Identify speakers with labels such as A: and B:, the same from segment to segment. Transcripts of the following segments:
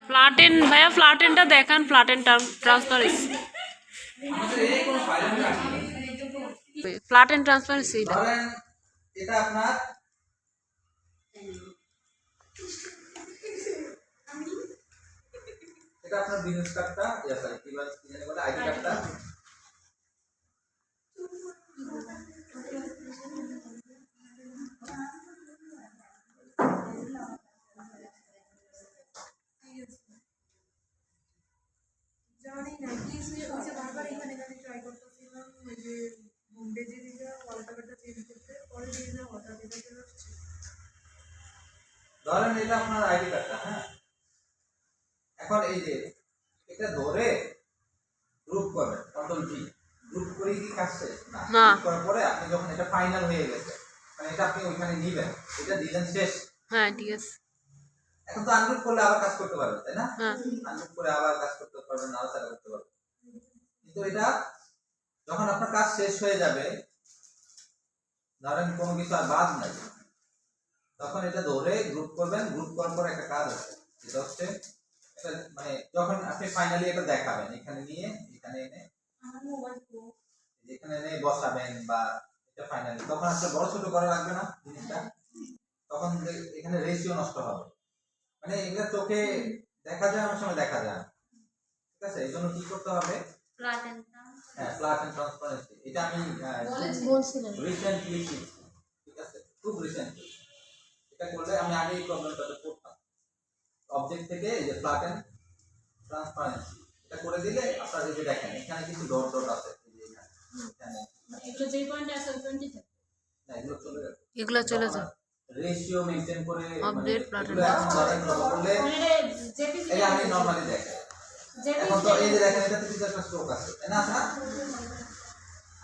A: Flatten ভাইয়া ফ্ল্যাটেনটা দেখান, flatten transparency, flatten transparency
B: ধরেন এটা আপনার বিজনেস কার্ডটা কি বলে আইডি কার্ডটা
C: জানি না কি ওই যে বারবার এখানে ট্রাই করতেছিলাম ওই যে হোমপেজে দিয়ে ওয়ালপেপারটা চেঞ্জ করতে পরে দিয়ে না অর্ডার দিতে আসছে।
B: ধরেন এটা আপনার আইডি কার্ডটা, হ্যাঁ। এখন এই যে এটা ধরে গ্রুপ করবেন, কন্ট্রোল জি গ্রুপ করে কি কাজ শেষ না, করার পরে আপনি যখন এটা ফাইনাল হয়ে গেছে মানে এটা আপনি ওইখানে নেবেন, এটা ডিজাইন শেষ,
A: হ্যাঁ ঠিক আছে।
B: এখন তো আনগ্রুপ করলে আবার কাজ করতে পারবেন, তাই না? আনগ্রুপ করে আবার কাজ করতে পারবেন, আবার চালু করতে পারবেন। কিন্তু এটা যখন আপনার কাজ শেষ হয়ে যাবে, ধরেন কোনো কিছু আর বাদ নাই, তখন এটা ধরে গ্রুপ করবেন। গ্রুপ করার পর একটা কাজ আছে, যেটা হচ্ছে এটা মানে যখন আপনি ফাইনালি এটা দেখাবেন, এখানে নিয়ে এখানে এনে এখানে এনে বসাবেন বা এটা ফাইনালি, তখন আপনার বড় ছোট করা লাগবে না জিনিসটা, তখন এখানে রেশিও নষ্ট হবে, মানে এটা চোখে দেখা যায়, অনেক সময় দেখা যায়, ঠিক আছে? এই জন্য কি করতে হবে, হ্যাঁ ফ্ল্যাট এন্ড ট্রান্সপারেন্সি, এটা আমি বলছিলাম রিসেন্টলি শিখছি, ঠিক আছে? খুব রিসেন্টলি এটা করলে আমি আগে এই প্রবলেমটা করতাম, অবজেক্ট থেকে এই যে ফ্ল্যাট এন্ড ট্রান্সপারেন্সি এটা করে দিলে আপনারা এই যে দেখেন এখানে কিছু ডট ডট আছে, এই যে এখানে
D: এটা যে পয়েন্ট আছে ওই পয়েন্টই থাকে
B: না, এগুলো চলে যাবে,
A: এগুলো চলে যায়,
B: রেশিও মেইনটেইন করে
A: আপডেট ফ্ল্যাট
B: এগুলো এখন ধরেন করলে এই আমি নরমালি দেখাই, এখন তো এই যে দেখেন এটাতে কিছু একটা স্ট্রোক আছে, তাই না? আপনার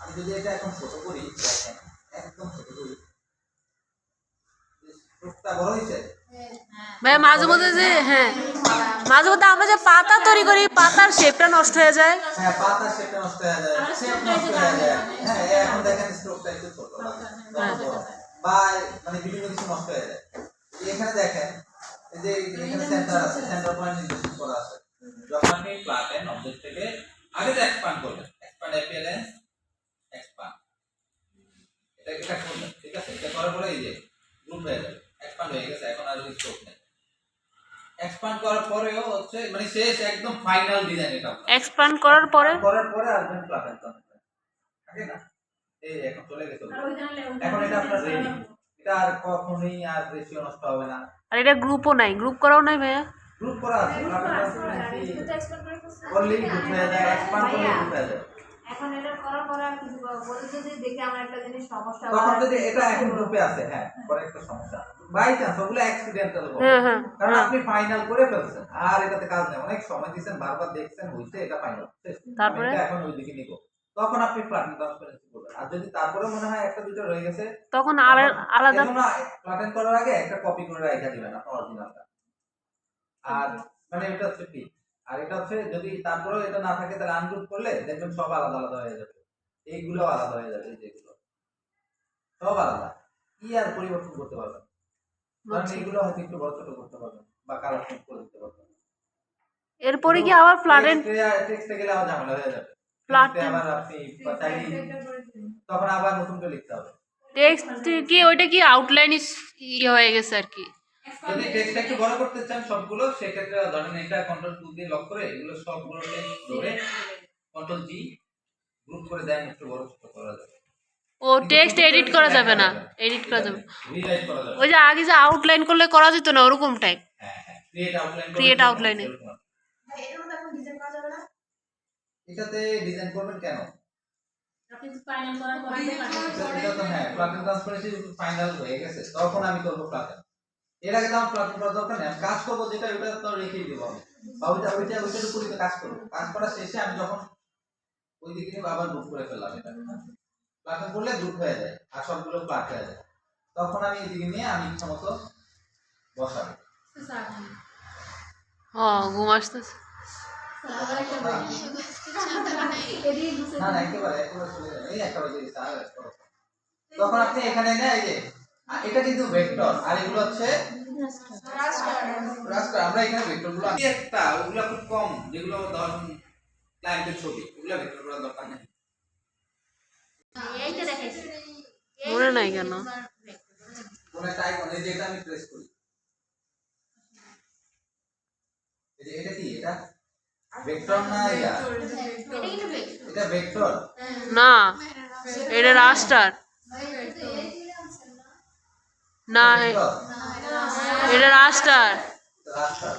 B: আমি যদি এটা এখন ছোট করি, দেখেন একদম ছোট করি, স্ট্রোকটা বড় হইছে
A: ভাই মাঝে মধ্যে যে, হ্যাঁ মাঝে মধ্যে আমরা যে পাতা তৈরি করি, পাতার শেপটা নষ্ট হয়ে যায়,
B: হ্যাঁ পাতার শেপটা নষ্ট হয়ে যায়, শেপ নষ্ট হয়ে যায়, হ্যাঁ এখন দেখেন স্ট্রোকটা একটু ছোট বা মানে বিভিন্ন কিছু নষ্ট হয়ে যায়। এখানে দেখেন এই যে এখানে সেন্টার আছে, সেন্টার পয়েন্ট নির্দেশন করা আছে, যখন আপনি ফ্ল্যাট এন্ড অবজেক্ট থেকে আগে তো এক্সপ্যান্ড করবেন, এক্সপ্যান্ড অ্যাপিয়ারেন্স এক্সপ্যান্ড, এটা করবেন, ঠিক আছে? এটা করার পরে এই যে গ্রুপ হয়ে যাবে, এক্সপ্যান্ড হয়ে গেছে, এখন আর স্ট্রোক নেই। এক্সপ্যান্ড করার পরেও হচ্ছে মানে শেষ একদম ফাইনাল ডিজাইন, এটা
A: এক্সপ্যান্ড করার পরে
B: আসবেন ফ্ল্যাট এন্ড আগে না, এই এখন চলে গেছে, এখন এটা আপনার রেডি, এটা আর কখনোই আর রেশিও নষ্ট হবে না।
A: আর এটা গ্রুপও নাই, গ্রুপ করাও নাই ভাইয়া,
B: গ্রুপ করা আছে, করলেই গ্রুপ হয়ে যায়, এক্সপ্যান্ড করলেই গ্রুপ হয়ে যায়।
D: এখন এটা করার পরে আর কিছু বলে যদি দেখি আমরা একটা জিনিস সমস্যা,
B: তখন যদি এটা এখন গ্রুপে আছে, হ্যাঁ পরে একটা সমস্যা বাই চান্স, ওগুলো অ্যাক্সিডেন্টাল হবে, কারণ আপনি ফাইনাল করে ফেলছেন আর এটাতে কাজ নেই, অনেক সময় দিয়েছেন, বারবার দেখছেন, হইছে এটা ফাইনাল, তারপরে এটা এখন ওইদিকে নিব, তখন আপনি ফ্ল্যাট ট্রান্সপারেন্সি করবেন। আর যদি তারপরে মনে হয় একটা দুটো রয়ে গেছে,
A: তখন আলাদা
B: ফ্ল্যাটেন করার আগে একটা কপি করে রেখে দিবেন আপনার অরিজিনালটা, আর মানে এটা হচ্ছে ঠিক। আর এটা হচ্ছে যদি তারপরেও এটা না থাকে, তাহলে আনগ্রুপ করলে দেখবেন সব আলাদা আলাদা হয়ে যাবে, এইগুলো আলাদা হয়ে যাবে, এই যেগুলো সব আলাদা, কি আর পরিবর্তন করতে পারবেন, কারণ এইগুলো হয়তো একটু বড় ছোট করতে পারবেন বা কালার চেঞ্জ করে দিতে পারবেন।
A: এরপরে কি আবার ফ্ল্যাটেন
B: টেক্সটে গেলে আবার ঝামেলা হয়ে যাবে,
A: ফ্ল্যাটেন
B: আবার আপনি তখন আবার নতুন করে লিখতে হবে।
A: টেক্সট কি ওইটা কি আউটলাইন হয়ে গেছে আর কি,
B: যদি টেক্সটটা একটু বড় করতে চান সবগুলো, সেক্ষেত্রে ধরেন এটা কন্ট্রোল 2 দিয়ে লক করে এগুলো সবগুলো টেক্সট ধরে কন্ট্রোল জি গ্রুপ করে দেন, একটু বড় ছোট করা যাবে।
A: ও টেক্সট এডিট করা যাবে না, এডিট করা যাবে,
B: রিরাইট করা যাবে,
A: ওই যে আগে যে আউটলাইন করলে করা যেত না ওরকম টাইপ,
B: হ্যাঁ হ্যাঁ
A: ক্রিয়েট আউটলাইনে।
D: ভাই এর মধ্যে এখন ডিজাইন করা যাবে না,
B: এটাতে ডিজাইন করবেন কেন,
D: আপনি ফাইনাল করার পরে
B: এটা তো হ্যাঁ ফ্ল্যাটেন ট্রান্সপারেন্সি ফাইনাল হয়ে গেছে, তখন আমি করব ফ্ল্যাটেন, এর আগে তো আমার ফ্ল্যাটেন করার দরকার নেই, আমি কাজ করব যেটা ওটা তো রেখেই দেব আমি, বা ওইটার উপরে কাজ করব, কাজ করা শেষে আমি যখন ওই দিকে নিয়ে আবার গ্রুপ করে ফেললাম, এটা ফ্ল্যাটেন করলে গ্রুপ হয়ে যায় আর সবগুলো ফ্ল্যাট হয়ে যায়, তখন আমি এই দিকে নিয়ে আমি ইচ্ছা মতো বসাবো।
A: ঘুম আসতেছে,
B: না না একেবারে চলে যাবে, এই একটা বাজে গেছে, আর তখন আপনি এখানে এনে এই যে এটা কিন্তু ভেক্টর আর এগুলো হচ্ছে রাস্টার আমরা এখানে ভেক্টরগুলো একটা ওগুলো খুব কম যেগুলো ধরুন ক্লায়েন্টের ছবি ওগুলো ভেক্টর করার দরকার নেই
D: এইটা দেখেছি
A: মনে নাই কেন
B: কোন একটা আইকন এই যে এটা আমি প্রেস করি এই যে এটা কি এটা ভেক্টর না এটা
D: এটা কিন্তু ভেক্টর
B: এটা ভেক্টর
A: না এটা রাস্টার না
B: ভেক্টর
A: এটা রাস্টার
B: রাস্টার